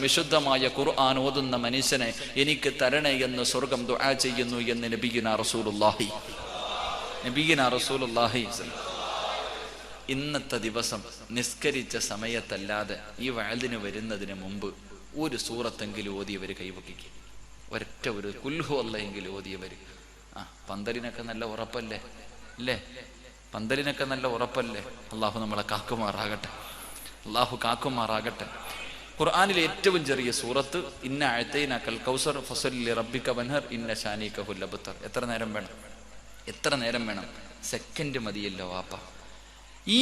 വിശുദ്ധമായ ഖുർആൻ ഓതുന്ന മനുഷ്യനെ എനിക്ക് തരണേ എന്ന് സ്വർഗം ദുആ ചെയ്യുന്നു എന്ന് നബിയുനാ റസൂലുള്ളാഹി. ഇന്നത്തെ ദിവസം നിസ്കരിച്ച സമയത്തല്ലാതെ ഈ വഅദിന് വരുന്നതിന് മുമ്പ് ഒരു സൂറത്തെങ്കിലും ഓതിയവർ കൈവക്കിക്കും. ഒരൊറ്റ ഒരു കുൽഹു അല്ലാഹെങ്കിലും ഓതിയവർ. പന്തലിനൊക്കെ നല്ല ഉറപ്പല്ലേ അല്ലേ? പന്തലിനൊക്കെ നല്ല ഉറപ്പല്ലേ? അള്ളാഹു നമ്മളെ കാക്കുമാറാകട്ടെ. അള്ളാഹു കാക്കുമാറാകട്ടെ. ഖുർആനിലെ ഏറ്റവും ചെറിയ സൂറത്ത് ഇന്ന അഅതൈനാകൽ കൗസർ ഫസല്ലി റബ്ബിക വൻഹർ ഇന്ന ശാനികഹുൽ അബ്തർ. എത്ര നേരം വേണം? എത്ര നേരം വേണം? സെക്കൻഡ് മതിയല്ലോ വാപ്പ. ഈ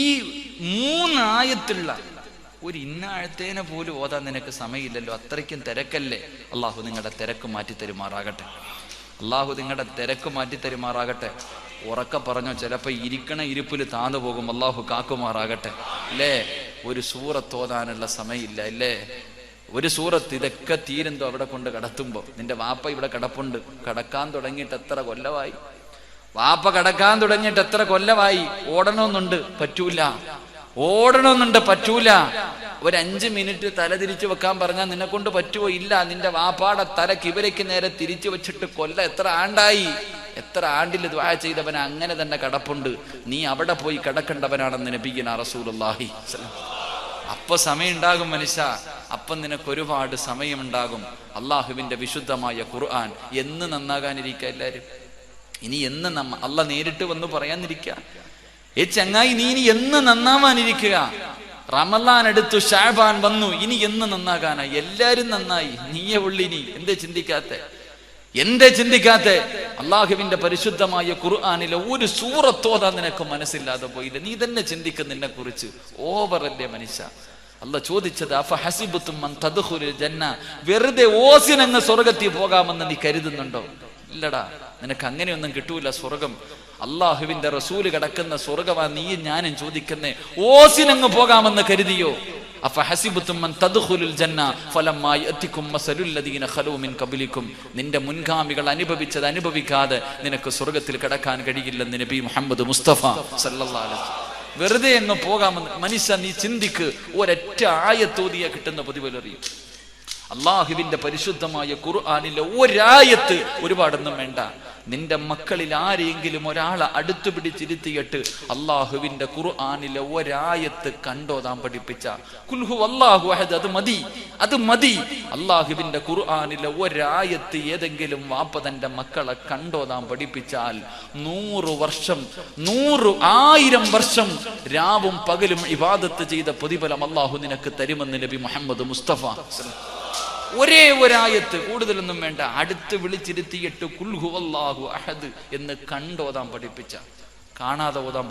3 ആയത്തുള്ള ഒരു ഇന്ന അഅതൈന പോലും ഓതാൻ നിനക്ക് സമയമില്ലല്ലോ. അത്രയ്ക്കും തിരക്കല്ലേ. അള്ളാഹു നിങ്ങളുടെ തിരക്ക് മാറ്റി തരുമാറാകട്ടെ. അള്ളാഹു നിങ്ങളുടെ തിരക്ക് മാറ്റി തരുമാറാകട്ടെ. ഉറക്കെ പറഞ്ഞോ, ചിലപ്പോൾ ഇരിക്കണ ഇരിപ്പിൽ താന്നു പോകും. അള്ളാഹു കാക്കുമാറാകട്ടെ. അല്ലേ? ഒരു സൂറത്ത് ഓതാനുള്ള സമയമില്ല അല്ലേ? ഒരു സൂറത്ത് ഇതൊക്കെ തീരുന്തോ അവിടെ കൊണ്ട് കടത്തുമ്പോ. നിന്റെ വാപ്പ ഇവിടെ കിടപ്പുണ്ട്. കടക്കാൻ തുടങ്ങിയിട്ട് എത്ര കൊല്ലമായി? വാപ്പ കടക്കാൻ തുടങ്ങിയിട്ട് എത്ര കൊല്ലമായി? ഓടണമെന്നുണ്ട്, പറ്റൂല. ഓടണമെന്നുണ്ട്, പറ്റൂല. ഒരു 5 മിനിറ്റ് തല തിരിച്ചു വെക്കാൻ പറഞ്ഞാൽ നിന്നെ കൊണ്ട് പറ്റുമോ? ഇല്ല. നിന്റെ വാപ്പാടെ തല കിബിരയ്ക്ക് നേരെ തിരിച്ചു വെച്ചിട്ട് എത്ര ആണ്ടായി? എത്ര ആണ്ടിൽ ദുആ ചെയ്തവൻ അങ്ങനെ തന്നെ കടപ്പുണ്ട്. നീ അവിടെ പോയി കിടക്കേണ്ടവനാണെന്ന് നബിയുനാ റസൂലുള്ളാഹി. അപ്പൊ സമയം ഉണ്ടാകും മനുഷ്യ. അപ്പം നിനക്ക് ഒരുപാട് സമയമുണ്ടാകും. അള്ളാഹുവിന്റെ വിശുദ്ധമായ ഖുർആൻ എന്ന് നന്നാകാനിരിക്കുക എല്ലാരും. ഇനി എന്ന് അല്ല നേരിട്ട് വന്ന് പറയാനിരിക്കുക. ചങ്ങായി നീ ഇനി എന്ന് നന്നാവാനിരിക്കുക. റമളാൻ എടുത്തു, ശഅബാൻ വന്നു, ഇനി എന്ന് നന്നാകാനാ? എല്ലാരും നന്നായി, നീയെ ഉള്ളിനി. എന്തേ ചിന്തിക്കാത്തെ? അള്ളാഹുവിന്റെ പരിശുദ്ധമായ ഖുർആനിലെ ഒരു സൂറത്ത് ഓതാൻ നിനക്ക് മനസ്സില്ലാതെ പോയില്ല. നീ തന്നെ ചിന്തിക്കും നിന്നെ കുറിച്ച്. ഓവറല്ലേ മനുഷ്യ? അല്ലാഹ് ചോദിച്ചത് അഫഹസിബതും അൻ തദ്ഖുലുൽ ജന്ന, വെറുതെ ഓസിനങ്ങ് സ്വർഗ്ഗത്തിൽ പോകാമെന്ന് നീ കരുതുന്നുണ്ടോ? ഇല്ലടാ, നിനക്ക് അങ്ങനെയൊന്നും കിട്ടൂല സ്വർഗം. അള്ളാഹുവിന്റെ റസൂല് കിടക്കുന്ന സ്വർഗമാ നീയും ഞാനും ചോദിക്കുന്നേ. ഓസിനങ്ങ് പോകാമെന്ന് കരുതിയോ? അഫഹസിബതും അൻ തദ്ഖുലുൽ ജന്ന ഫലമ്മാ യഅതികും മസലുൽ ലദീന ഖലൂ മിൻ ഖബ്ലികും, നിന്റെ മുൻഗാമികൾ അനുഭവിച്ചത് അനുഭവിക്കാതെ നിനക്ക് സ്വർഗത്തിൽ കിടക്കാൻ കഴിയില്ലെന്ന് നബി മുഹമ്മദ് മുസ്തഫ സല്ലല്ലാഹു അലൈഹി വസല്ലം. വെറുതെ അങ്ങ് പോകാമെന്ന് മനുഷ്യ നീ ചിന്തിക്ക്. ഒരൊറ്റ ആയത്തോതിയ കിട്ടുന്ന പ്രതിഫലറിയും. അള്ളാഹുവിന്റെ പരിശുദ്ധമായ ഖുർആനിലെ ഒരായത്ത്, ഒരുപാടൊന്നും വേണ്ട. നിന്റെ മക്കളിൽ ആരെങ്കിലും ഒരാളെ അടുത്തു പിടിച്ചിരുത്തിയിട്ട് അള്ളാഹുവിന്റെ ഖുർആനിലെ ഒരായത്ത് കണ്ടോതാൻ പഠിപ്പിച്ച കുൽഹു അല്ലാഹു അഹദ്, അത് മതി. അള്ളാഹുവിന്റെ ഖുർആനിലെ ഒരായത്ത് ഏതെങ്കിലും വാപ്പ തന്റെ മക്കളെ കണ്ടോതാൻ പഠിപ്പിച്ചാൽ 100 വർഷം 1000 വർഷം രാവും പകലും ഇബാദത്ത് ചെയ്ത പ്രതിഫലം അള്ളാഹു നിനക്ക് തരുമെന്ന് നബി മുഹമ്മദ് മുസ്തഫ. ഒരേ ഒരായത്ത്, കൂടുതലൊന്നും വേണ്ട. അടുത്ത് വിളിച്ചിരുത്തിയിട്ട് കുൽഹു അല്ലാഹു അഹദ് എന്ന് കണ്ടോതാൻ പഠിപ്പിച്ച, കാണാതെ ഓതാൻ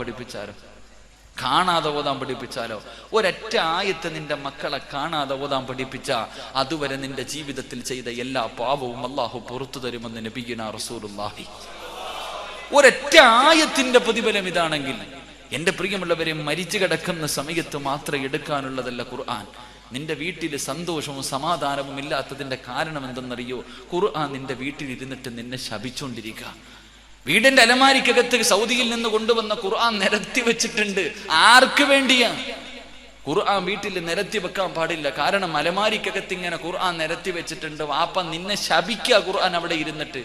പഠിപ്പിച്ചാലോ? ഒരൊറ്റ ആയത്ത് നിന്റെ മക്കളെ കാണാതെ ഓതാൻ പഠിപ്പിച്ച അതുവരെ നിന്റെ ജീവിതത്തിൽ ചെയ്ത എല്ലാ പാപവും അല്ലാഹു പുറത്തു തരുമെന്ന് നബിയുനാ റസൂലുള്ളാഹി. ഒരൊറ്റ ആയത്തിന്റെ പ്രതിഫലം ഇതാണെങ്കിൽ എന്റെ പ്രിയമുള്ളവരെ, മരിച്ചു കിടക്കുന്ന സമയത്ത് മാത്രം എടുക്കാനുള്ളതല്ല ഖുർആൻ. നിന്റെ വീട്ടിൽ സന്തോഷവും സമാധാനവും ഇല്ലാത്തതിന്റെ കാരണം എന്തെന്നറിയോ? ഖുർആൻ നിന്റെ വീട്ടിൽ ഇരുന്നിട്ട് നിന്നെ ശപിച്ചുകൊണ്ടിരിക്കുക. വീടിന്റെ അലമാരിക്കകത്ത് സൗദിയിൽ നിന്ന് കൊണ്ടുവന്ന ഖുർആൻ നിരത്തി വെച്ചിട്ടുണ്ട്. ആർക്ക് വേണ്ടിയാ? ഖുർആൻ വീട്ടിൽ നിരത്തി വെക്കാൻ പാടില്ല. കാരണം അലമാരിക്കകത്ത് ഇങ്ങനെ ഖുർആൻ നിരത്തി വെച്ചിട്ടുണ്ട്. വാപ്പ നിന്നെ ശപിക്കുക ഖുർആൻ അവിടെ ഇരുന്നിട്ട്.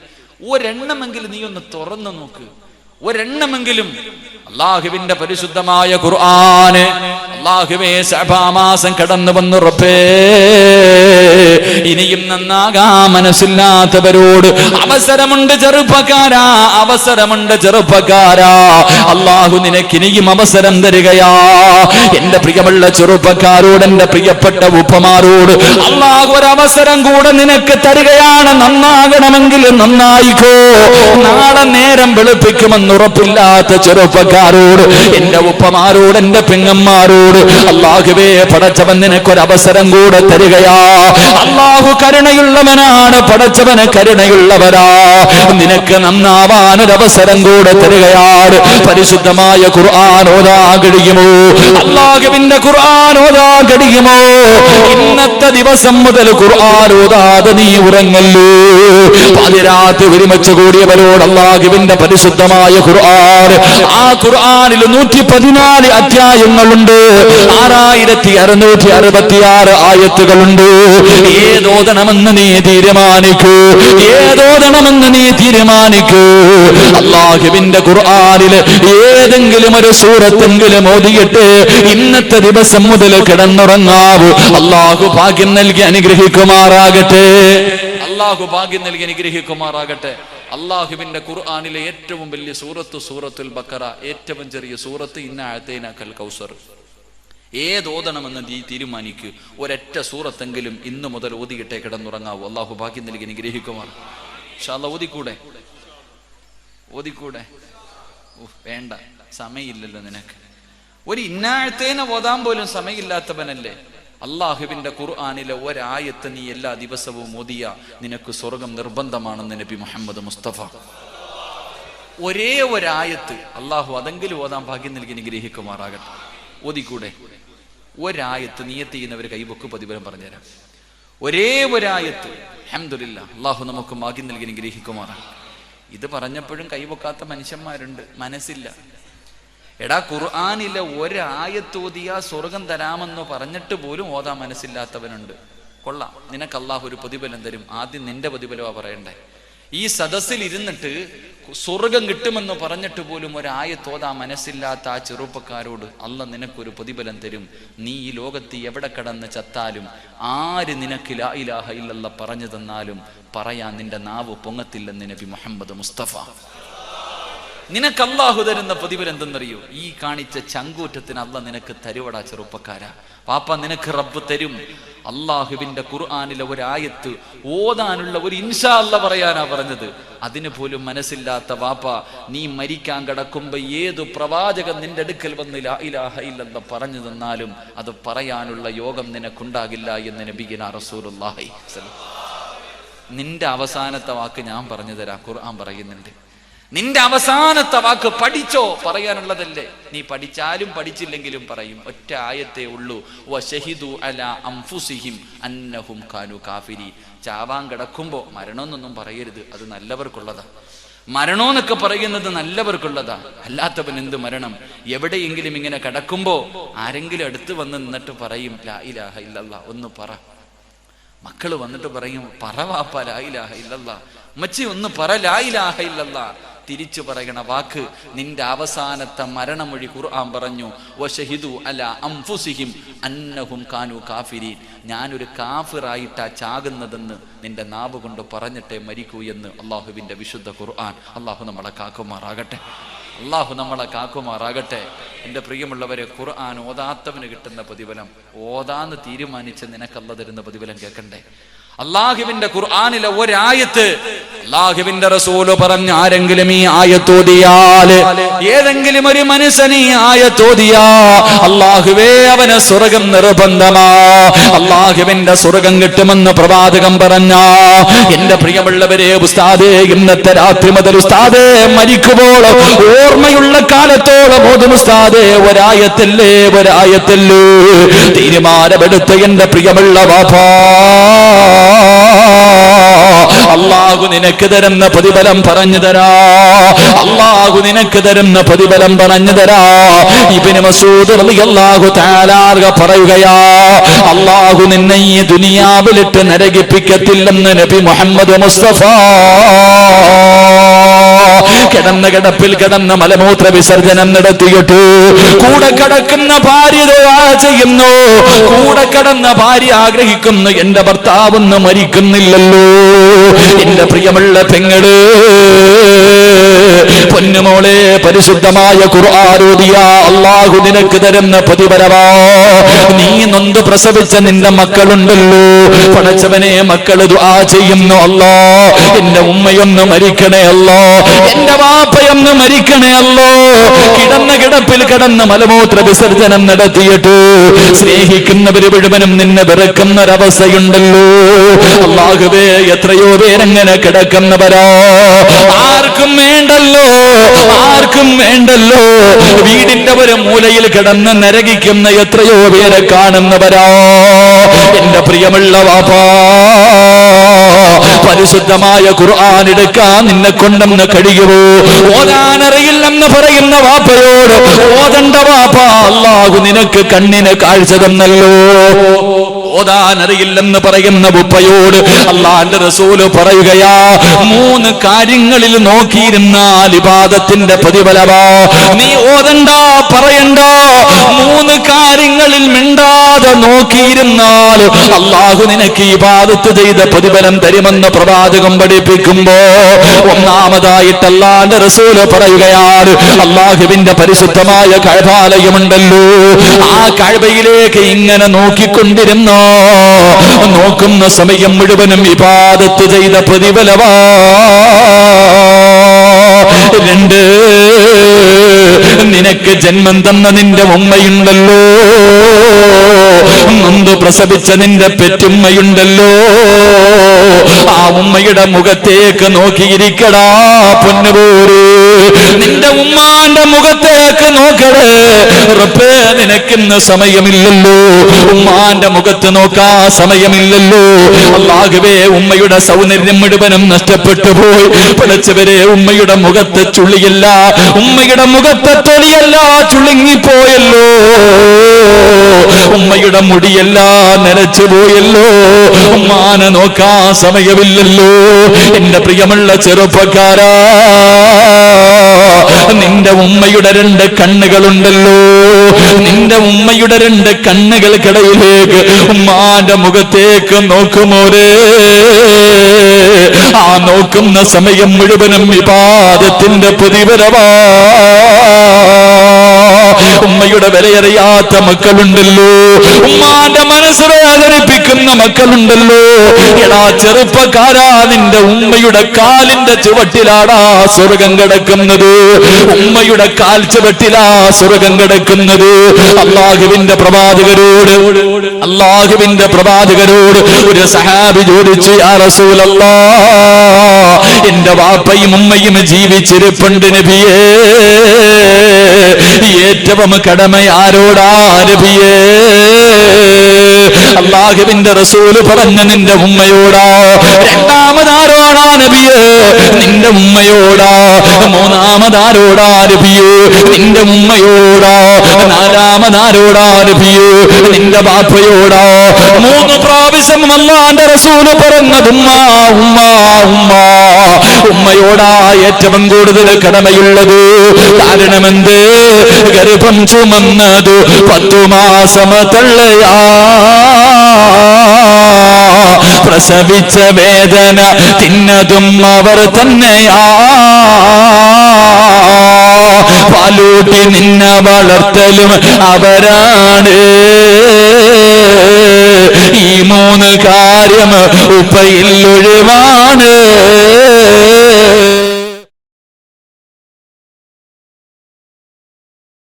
ഒരെണ്ണമെങ്കിലും നീ ഒന്ന് തുറന്നു നോക്ക്. ഒരെണ്ണമെങ്കിലും അള്ളാഹുവിന്റെ പരിശുദ്ധമായ ഖുർആന്. അള്ളാഹുവേ, ശഅബാൻ മാസം കടന്നു വന്നു റബ്ബേ, ഇനിയും നന്നാകാ മനസ്സില്ലാത്തവരോട് അവസരമുണ്ട് ചെറുപ്പക്കാരാ, അവസരമുണ്ട് ചെറുപ്പക്കാരാ. അള്ളാഹു നിനക്ക് ഇനിയും അവസരം തരികയാ. എന്റെ പ്രിയമുള്ള ചെറുപ്പക്കാരോട്, എന്റെ പ്രിയപ്പെട്ട ഉപ്പമാരോട് അള്ളാഹു ഒരവസരം കൂടെ നിനക്ക് തരികയാണ്. നന്നാകണമെങ്കിൽ നന്നായിക്കോ. നാളെ നേരം വെളുപ്പിക്കുമെന്ന് ഉറപ്പില്ലാത്ത ചെറുപ്പക്കാരോട്, എന്റെ ഉപ്പമാരോട്, എന്റെ പെങ്ങന്മാരോട് അല്ലാഹുവേ, പടച്ചവൻ നിനക്കൊരവസരം കൂടെ തരികയാ. അല്ലാഹു കരുണയുള്ളവനാണ്, പടച്ചവന് കരുണയുള്ളവരാ. നിനക്ക് നന്നാവാനൊരവസരം കൂടെ തരികയാണ്. പരിശുദ്ധമായ ഖുർആൻ ഓതാൻ കഴിയുമോ? അല്ലാഹുവിന്റെ ഖുർആൻ ഓതാൻ കഴിയുമോ? ഇന്നത്തെ ദിവസം മുതൽ ഖുർആൻ ഓതാതെ നീ ഉറങ്ങല്ലോ. പാതിരാത്രി ഒരുമിച്ച് കൂടിയവരോട് അല്ലാഹുവിന്റെ പരിശുദ്ധമായ ഖുർആൻ, ആ ഖുർആനിൽ 114 അധ്യായങ്ങളുണ്ട്, 6666 ആയത്തുകളുണ്ട്. ഏതോദണമെന്ന് നീ തീരുമാനിക്കൂ, ഏതോദണമെന്ന് നീ തീരുമാനിക്കൂ. അല്ലാഹുവിന്റെ ഖുർആനിൽ ഏതെങ്കിലും ഒരു സൂറത്തെങ്കിലും ഓതിയിട്ട് ഇന്നത്തെ ദിവസം മുതൽ കിടന്നുറങ്ങാവൂ. അല്ലാഹു ഭാഗ്യം നൽകി അനുഗ്രഹിക്കുമാറാകട്ടെ. അല്ലാഹു ഭാഗ്യം നൽകി അനുഗ്രഹിക്കുമാറാകട്ടെ. അല്ലാഹുവിന്റെ ഖുർആനിലെ ഏറ്റവും വലിയ സൂറത്തുൽ ബഖറ, ഏറ്റവും ചെറിയ സൂറത്ത് ഇന്ന അഅതൈനാകൽ കൗസർ. ഏതോദണമെന്ന് നീ തീരുമാനിക്കൂ. ഒരൊറ്റ സൂറത്തെങ്കിലും ഇന്ന് മുതൽ ഓതിയിട്ടേ കിടന്നുറങ്ങാവൂ. അല്ലാഹു ഭാഗ്യം നൽകി അനുഗ്രഹിക്കുമാർ. ഇൻഷാ അല്ലാഹ് ഓതിക്കൂടെ? വേണ്ട, സമയമില്ലല്ലോ നിനക്ക്. ഒരു ഇന്നാഴത്തേനെ ഓതാൻ പോലും സമയമില്ലാത്തവനല്ലേ? അല്ലാഹുവിന്റെ ഖുർആനിലെ ഒരായത്ത് നീ എല്ലാ ദിവസവും ഓതിയ നിനക്ക് സ്വർഗം നിർബന്ധമാണെന്ന് നബി മുഹമ്മദ് മുസ്തഫ. ഒരേ ഒരായത്ത് അല്ലാഹു അതെങ്കിലും ഓതാൻ ഭാഗ്യം നൽകി അനുഗ്രഹിക്കുമാറാകട്ടെ. ഓതിക്കൂടെ? ഒരായത്ത് നിയത്ത് ചെയ്യുന്നവർ കൈവക്ക് പ്രതിഫലം പറഞ്ഞുതരാം. ഒരേ ഒരായത്ത്. അൽഹംദുലില്ലാഹ്, അല്ലാഹു നമുക്ക് ഭാഗ്യം നൽകി അനുഗ്രഹിക്കുമാറാകട്ടെ. ഇത് പറഞ്ഞപ്പോഴും കൈവക്കാത്ത മനുഷ്യന്മാരുണ്ട്, മനസ്സില്ല. എടാ, ഖുർആനിലെ ഒരായത്ത് ഓതിയാ സ്വർഗം തരാമെന്ന് പറഞ്ഞിട്ട് പോലും ഓതാൻ മനസ്സില്ലാത്തവനുണ്ട്. കൊള്ളാം, നിനക്ക് അല്ലാഹു ഒരു പ്രതിഫലം തരും. ആദ്യം നിന്റെ പ്രതിഫലമാ പറയണ്ടേ. ഈ സദസ്സിൽ ഇരുന്നിട്ട് സ്വർഗം കിട്ടുമെന്ന് പറഞ്ഞിട്ട് പോലും ഒരായത്ത് ഓതാൻ മനസ്സില്ലാത്ത ആ ചെറുപ്പക്കാരോട് അല്ലാഹ് നിനക്കൊരു പ്രതിഫലം തരും. നീ ഈ ലോകത്ത് എവിടെ കിടന്ന് ചത്താലും, ആര് നിനക്ക് ലാ ഇലാഹ ഇല്ലല്ലാഹ് പറഞ്ഞു തന്നാലും പറയാൻ നിന്റെ നാവ് പൊങ്ങത്തില്ലെന്ന് നബി മുഹമ്മദ് മുസ്തഫ. നിനക്ക് അല്ലാഹു തരുന്ന പ്രതിഫലം എന്തെന്നറിയോ? ഈ കാണിച്ച ചങ്കൂറ്റത്തിന് അല്ലാഹ് നിനക്ക് തരുവടാ ചെറുപ്പക്കാരാ. പാപ്പ, നിനക്ക് റബ്ബ് തരും. അല്ലാഹുവിന്റെ ഖുർആനിലെ ഒരായത്ത് ഓതാനുള്ള ഒരു ഇൻഷാ അല്ലാഹ് പറയാനാ പറഞ്ഞത്. അതിന് പോലും മനസ്സില്ലാത്ത വാപ്പ, നീ മരിക്കാൻ കിടക്കുമ്പോ ഏതു പ്രവാചകൻ നിന്റെ അടുക്കൽ വന്ന് ലാ ഇലാഹ ഇല്ലല്ലാഹ് പറഞ്ഞു തന്നാലും അത് പറയാനുള്ള യോഗം നിനക്കുണ്ടാകില്ല എന്ന് നബിയിനാ റസൂലുള്ളാഹി. നിന്റെ അവസാനത്തെ വാക്ക് ഞാൻ പറഞ്ഞു തരാം. ഖുർആൻ പറയുന്നുണ്ട്, നിന്റെ അവസാനത്തെ വാക്ക് പഠിച്ചോ പറയാനുള്ളതല്ലേ. നീ പഠിച്ചാലും പഠിച്ചില്ലെങ്കിലും പറയും. ഒറ്റ ആയത്തേ ഉള്ളൂ, വശഹിദു അലാ അൻഫുസിഹിം അന്നഹും കാനു കാഫിരീൻ. ചാവാൻ കിടക്കുമ്പോ മരണമെന്നൊന്നും പറയരുത്, അത് നല്ലവർക്കുള്ളതാ. മരണോന്നൊക്കെ പറയുന്നത് നല്ലവർക്കുള്ളതാ, അല്ലാത്തവൻ എന്ത് മരണം? എവിടെയെങ്കിലും ഇങ്ങനെ കിടക്കുമ്പോ ആരെങ്കിലും അടുത്ത് വന്ന് നിന്നിട്ട് പറയും ലാ ഇലാഹ ഇല്ലല്ലാഹ് ഒന്ന് പറ. മക്കള് വന്നിട്ട് പറയും, പറ വാപ്പ ലാ ഇലാഹ ഇല്ലല്ലാഹ്. മച്ചി ഒന്ന് പറ ലാ ഇലാഹ ഇല്ലല്ലാഹ്. തിരിച്ചു പറയണ വാക്ക് നിന്റെ അവസാനത്തെ മരണമൊഴി ഖുർആൻ പറഞ്ഞു, വശഹിദു അലാ അൻഫുസിഹിം അന്നഹും കാനു കാഫിരീൻ. ഞാനൊരു കാഫിറായിട്ടാ ചാകുന്നതെന്ന് നിന്റെ നാവ് കൊണ്ട് പറഞ്ഞിട്ടേ മരിക്കൂ എന്ന് അല്ലാഹുവിന്റെ വിശുദ്ധ ഖുർആൻ. അല്ലാഹു നമ്മളെ കാക്കുമാറാകട്ടെ. അല്ലാഹു നമ്മളെ കാക്കുമാറാകട്ടെ. എൻ്റെ പ്രിയമുള്ളവരെ, ഖുർആൻ ഓതാത്തവന് കിട്ടുന്ന പ്രതിഫലം, ഓതാന്ന് തീരുമാനിച്ച് നിനക്കല്ല തരുന്ന പ്രതിഫലം കേൾക്കണ്ടേ? അല്ലാഹുവിന്റെ ഖുർആനിലെ ഒരായത്ത് അല്ലാഹുവിന്റെ റസൂല് പറഞ്ഞ, ആരെങ്കിലും ഈ ആയത്ത് ഓതിയാൽ, ഏതെങ്കിലും ഒരു മനുഷ്യൻ ഈ ആയത്ത് ഓതിയാ അല്ലാഹുവേ അവന് സ്വർഗം നിർബന്ധമാ. അല്ലാഹുവിന്റെ സ്വർഗം കിട്ടുമെന്ന് പ്രവാചകൻ പറഞ്ഞ എന്റെ പ്രിയമുള്ളവരെ, ഉസ്താദേ ഇന്നത്തെ രാത്രി മുതൽ ഉസ്താദേ മരിക്കുമ്പോൾ ഓർമ്മയുള്ള കാലത്തോളം ഓതും ഉസ്താദേ ഒരായത്തല്ലേ തീരുമാനമെടുത്ത എന്റെ പ്രിയമുള്ള വാപ്പാ, അല്ലാഹു നിനക്ക് തരുന്ന പ്രതിഫലം പറഞ്ഞു തരാ. അല്ലാഹു നിനക്ക് തരുന്ന പ്രതിഫലം പറഞ്ഞു തരാ. ഇബ്നു മസ്ഊദ് റളിയല്ലാഹു തആല പറയുകയാ, അല്ലാഹു നിന്നെ ഈ ദുനിയാവിലിട്ട് നരകിപ്പിക്കത്തില്ലെന്ന് നബി മുഹമ്മദ് മുസ്തഫ. കിടന്ന കിടപ്പിൽ കിടന്ന മലമൂത്ര വിസർജനം നടത്തിയിട്ട് കൂടെ കിടക്കുന്ന ഭാര്യ ദുആ ചെയ്യുന്നു, കൂടെ കിടന്ന ഭാര്യ ആഗ്രഹിക്കുന്നു എന്റെ ഭർത്താവൊന്ന് മരിക്കുന്നില്ലല്ലോ. എന്റെ പ്രിയമുള്ള പെങ്ങള്, പൊന്നുമോളെ, പരിശുദ്ധമായ ഖുർആൻ ഓതിയ അല്ലാഹു നിനക്ക് തരുന്ന പ്രതിഫലമാ. നീ നൊന്ത് പ്രസവിച്ച നിന്റെ മക്കളുണ്ടല്ലോ, പടച്ചവനെ മക്കള് ദുആ ചെയ്യുന്നു, അല്ലാ എന്റെ ഉമ്മയൊന്ന് മരിക്കണേ അല്ലാ, എന്റെ വാപ്പയൊന്ന് മരിക്കണേ അല്ലോ. കിടന്ന കിടപ്പിൽ കിടന്ന് മലമൂത്ര വിസർജനം നടത്തിയിട്ട് സ്നേഹിക്കുന്നവര് മുഴുവനും നിന്നെ വെറുക്കുന്നൊരവസ്ഥയുണ്ടല്ലോ. അല്ലാഹുവേ, എത്രയോ പേരങ്ങനെ കിടക്കുന്നവരാ. ആർക്കും വേണ്ടല്ലോ, ആർക്കും വേണ്ടല്ലോ. വീടിന്റെ ഒരു മൂലയിൽ കിടന്ന് നരകിക്കുന്ന എത്രയോ പേരെ കാണുന്നവരാ. എന്റെ പ്രിയമുള്ള വാപ്പാ, പരിശുദ്ധമായ ഖുർആൻ എടുക്കാൻ നിന്നെ കൊണ്ടെന്ന് കഴിയുമോ? ഓതാനറിയില്ലെന്ന് പറയുന്ന വാപ്പയോട് ഓതണ്ട വാപ്പ, അല്ലാഹു നിനക്ക് കണ്ണിന് കാഴ്ച തന്നല്ലോ. ഓതാനറിയില്ലെന്ന് പറയുന്ന ഉപ്പയോട് അല്ലാഹുവിന്റെ റസൂല് പറയുകയാ, 3 കാര്യങ്ങളിൽ നോക്കിയിരുന്നാൽ ഇബാദത്തിന്റെ പ്രതിഫലമാ. നീ ഓതണ്ട, പറയണ്ട, 3 കാര്യങ്ങളിൽ മിണ്ടാതെ നോക്കിയിരുന്നാൽ അല്ലാഹു നിനക്ക് ഇബാദത്ത് ചെയ്ത പ്രതിഫലം തരുമെന്ന് പ്രവാചകം പഠിപ്പിക്കുമ്പോ ഒന്നാമതായിട്ട് അല്ലാഹുവിന്റെ റസൂല് പറയുകയാണ്, അല്ലാഹുവിന്റെ പരിശുദ്ധമായ കഅബാലയമുണ്ടല്ലോ, ആ കഅബയിലേക്ക് ഇങ്ങനെ നോക്കിക്കൊണ്ടിരുന്നോ, നോക്കുന്ന സമയം മുഴുവനും ഇബാദത്ത് ചെയ്ത പ്രതിഫലമാ. 2, നിനക്ക് ജന്മം തന്ന നിന്റെ ഉമ്മയുണ്ടല്ലോ, നൊന്ത് പ്രസവിച്ച നിന്റെ പെറ്റുമ്മയുണ്ടല്ലോ, ആ ഉമ്മയുടെ മുഖത്തേക്ക് നോക്കിയിരിക്കടാ പൊന്നുപോര്. നിന്റെ ഉമ്മാന്റെ മുഖത്തേക്ക് നോക്കടേ. റബ്ബേ, നിനക്കിന്ന് സമയമില്ലല്ലോ, ഉമ്മാന്റെ മുഖത്ത് നോക്കാ സമയമില്ലല്ലോ. അല്ലാഹുവേ, ഉമ്മയുടെ സൗന്ദര്യം മുഴുവനും നഷ്ടപ്പെട്ടു പോയി. പിഴച്ചവരെ, ഉമ്മയുടെ മുഖത്ത് ചുള്ളിയല്ല, ഉമ്മയുടെ മുഖത്തെ തൊലിയല്ല ചുളുങ്ങിപ്പോയല്ലോ. ഉമ്മയുടെ മുടിയെല്ലാം നരച്ചു പോയല്ലോ. ഉമ്മാനെ നോക്കാ സമയമില്ലല്ലോ. എന്റെ പ്രിയമുള്ള ചെറുപ്പക്കാരാ, നിന്റെ ഉമ്മയുടെ 2 കണ്ണുകളുണ്ടല്ലോ. നിന്റെ ഉമ്മയുടെ 2 കണ്ണുകൾക്കിടയിലേക്ക് ഉമ്മാന്റെ മുഖത്തേക്ക് നോക്കുമോരേ. ആ നോക്കുന്ന സമയം മുഴുവനും ഇബാദത്തിന്റെ പ്രതിഫലമാ. ഉമ്മയുടെ വിലയറിയാത്ത മക്കളുണ്ടല്ലോ, ഉമ്മാന്റെ മനസ്സ് വേദനിപ്പിക്കുന്ന മക്കളുണ്ടല്ലോ. എടാ ചെറുപ്പക്കാരാ, നിന്റെ ഉമ്മയുടെ കാലിന്റെ ചുവട്ടിലാടാ സ്വർഗം കിടക്കുന്നത്. ഉമ്മയുടെ കാൽ ചുവട്ടിലാ സ്വർഗം കിടക്കുന്നത്. അല്ലാഹുവിന്റെ പ്രവാചകരോട് ഒരു സഹാബി ചോദിച്ചു, യാ റസൂലല്ലാഹ്, എന്റെ വാപ്പയും ഉമ്മയും ജീവിച്ചിരിപ്പുണ്ട് നബിയേ, ഏറ്റവും കടമ ആരോടാ നബിയേ? അല്ലാഹുവിന്റെ റസൂല് പറഞ്ഞു, നിന്റെ ഉമ്മയോടാ. രണ്ടാമതാരോടാ നബിയേ? നിന്റെ ഉമ്മയോടാ. മൂന്നാമതാരോടാ നബിയേ? നിന്റെ ഉമ്മയോടാ. നാലാമതാരോടാ നബിയേ? നിന്റെ ബാപ്പയോടാ. 3 പ്രാവശ്യം അല്ലാഹുവിന്റെ റസൂല് പറഞ്ഞത് ഉമ്മ ഉമ്മ ഉമ്മ. ഉമ്മയോടാ ഏറ്റവും കൂടുതൽ കടമയുള്ളത്. കാരണമെന്ത്? ഗർഭം ചുമന്നത് 10 മാസം തള്ളയാ, പ്രസവിച്ച വേദന തിന്നതും അവർ തന്നെയാ, പാലൂട്ടി നിന്നെ വളർത്തലും അവരാണ്. ഈ 3 കാര്യം ഉപ്പയിൽ ഒഴിവാണ്.